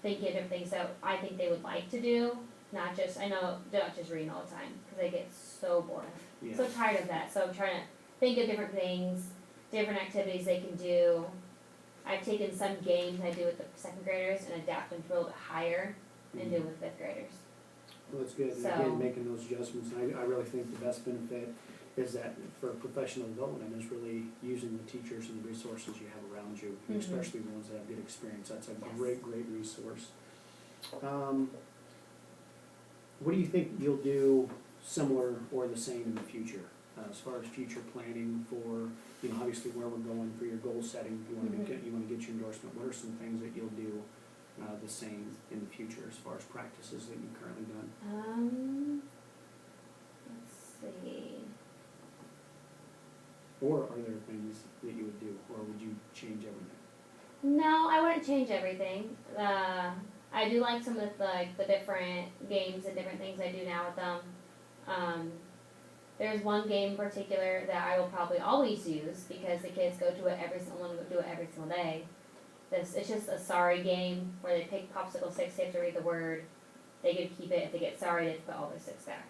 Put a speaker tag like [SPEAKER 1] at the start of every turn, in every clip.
[SPEAKER 1] thinking of different things that I think they would like to do, not just, I know, not just reading all the time, because I get so bored.
[SPEAKER 2] Yeah.
[SPEAKER 1] So tired of that, so I'm trying to think of different things, different activities they can do. I've taken some games I do with the second graders and adapt them to a little bit higher and do it with fifth graders.
[SPEAKER 2] Well, that's good, and
[SPEAKER 1] So-
[SPEAKER 2] again, making those adjustments, and I really think the best benefit is that for professional development is really using the teachers and the resources you have around you, and
[SPEAKER 1] Mhm.
[SPEAKER 2] especially the ones that have good experience, that's a
[SPEAKER 1] Yes.
[SPEAKER 2] great resource. What do you think you'll do similar or the same in the future, as far as future planning for, obviously where we're going for your goal setting, you wanna get your endorsement, what are some things that you'll do the same in the future as far as practices that you've currently done?
[SPEAKER 1] Let's see.
[SPEAKER 2] Or are there things that you would do, or would you change everything?
[SPEAKER 1] No, I wouldn't change everything. I do like some of the different games and different things I do now with them. There's one game in particular that I will probably always use because the kids go to it every single day. It's just a sorry game where they pick popsicle sticks, they have to read the word, they get to keep it, if they get sorry, they have to put all their sticks back.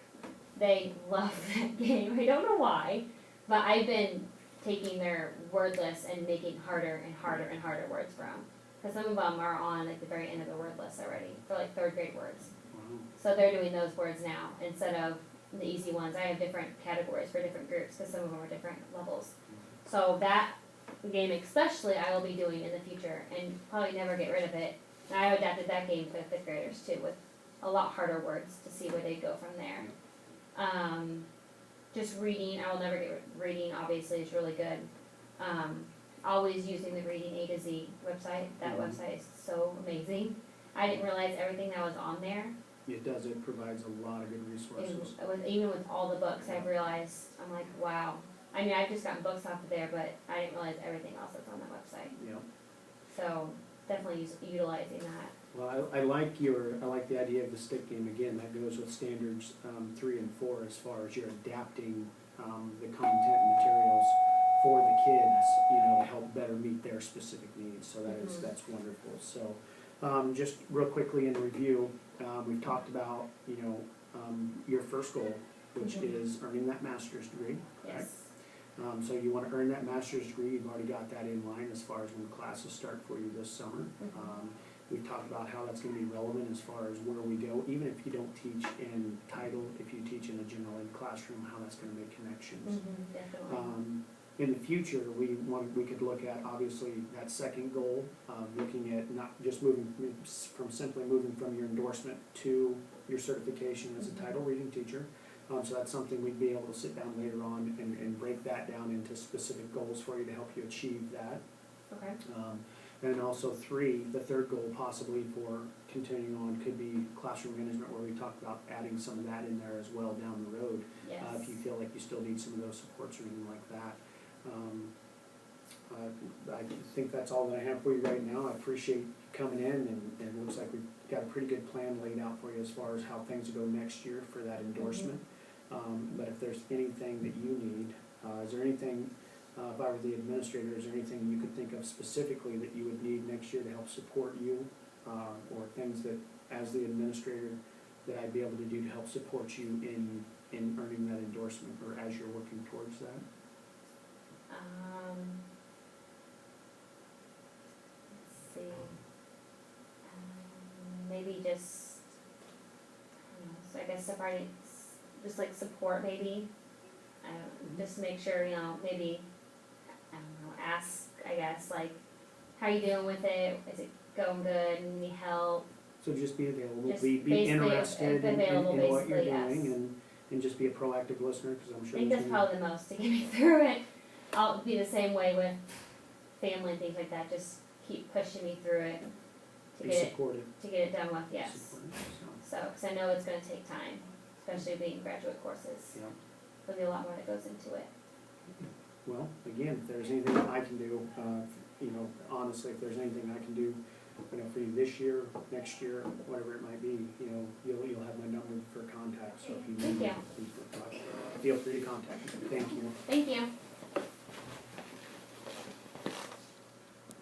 [SPEAKER 1] They love that game, I don't know why, but I've been taking their word list and making harder and harder and harder words for them. Because some of them are on the very end of the word list already, for third grade words.
[SPEAKER 2] Wow.
[SPEAKER 1] So they're doing those words now, instead of the easy ones. I have different categories for different groups, because some of them are different levels. So that game especially I will be doing in the future, and probably never get rid of it. And I adapted that game for the fifth graders too, with a lot harder words to see where they go from there. Just reading, I will never get rid of reading, obviously is really good. Always using the Reading A to Z website. That website is so amazing. I didn't realize everything that was on there.
[SPEAKER 2] It does, it provides a lot of good resources.
[SPEAKER 1] Even with all the books, I've realized, I'm like, wow. I mean, I've just gotten books off of there, but I didn't realize everything else that's on that website.
[SPEAKER 2] Yeah.
[SPEAKER 1] So definitely utilizing that.
[SPEAKER 2] Well, I like the idea of the stick game, again, that goes with standards 3 and 4 as far as you're adapting the content and materials for the kids, to help better meet their specific needs, so that's wonderful. So, just real quickly in review, we've talked about, your first goal, which is earning that master's degree, correct?
[SPEAKER 1] Yes.
[SPEAKER 2] So you want to earn that master's degree, you've already got that in line as far as when classes start for you this summer. We've talked about how that's going to be relevant as far as where we go, even if you don't teach in title, if you teach in a general ed classroom, how that's going to make connections.
[SPEAKER 1] Definitely.
[SPEAKER 2] In the future, we could look at, obviously, that second goal, looking at not just simply moving from your endorsement to your certification as a title reading teacher. So that's something we'd be able to sit down later on and break that down into specific goals for you to help you achieve that.
[SPEAKER 1] Okay.
[SPEAKER 2] And also 3, the third goal possibly for continuing on could be classroom management, where we talked about adding some of that in there as well down the road.
[SPEAKER 1] Yes.
[SPEAKER 2] If you feel like you still need some of those supports or anything like that. I think that's all that I have for you right now. I appreciate you coming in, and it looks like we've got a pretty good plan laid out for you as far as how things go next year for that endorsement. But if there's anything that you need, is there anything, if I were the administrator, is there anything you could think of specifically that you would need next year to help support you, or things that, as the administrator, that I'd be able to do to help support you in earning that endorsement, or as you're working towards that?
[SPEAKER 1] Let's see. Maybe just, so I guess separating, just support maybe. Just make sure, maybe, ask, I guess, how you doing with it? Is it going good? Need any help?
[SPEAKER 2] So just be available,
[SPEAKER 1] Just
[SPEAKER 2] be
[SPEAKER 1] basically
[SPEAKER 2] interested in
[SPEAKER 1] available,
[SPEAKER 2] what you're
[SPEAKER 1] basically,
[SPEAKER 2] doing, and just be a proactive listener, because I'm
[SPEAKER 1] I
[SPEAKER 2] sure
[SPEAKER 1] think
[SPEAKER 2] there's
[SPEAKER 1] that's
[SPEAKER 2] gonna
[SPEAKER 1] probably the most to get me through it. I'll be the same way with family and things like that. Just keep pushing me through it to
[SPEAKER 2] be
[SPEAKER 1] get
[SPEAKER 2] supportive.
[SPEAKER 1] it done with. Yes.
[SPEAKER 2] Supportive,
[SPEAKER 1] So, because I know it's going to take time, especially being graduate courses.
[SPEAKER 2] Yeah.
[SPEAKER 1] There'll be a lot more that goes into it.
[SPEAKER 2] Well, again, if there's anything that I can do, honestly, if there's anything I can do, for you this year, next year, whatever it might be, you'll have my number for contact. So if you need
[SPEAKER 1] Thank you.
[SPEAKER 2] me, feel free to contact me. Thank you.
[SPEAKER 1] Thank you.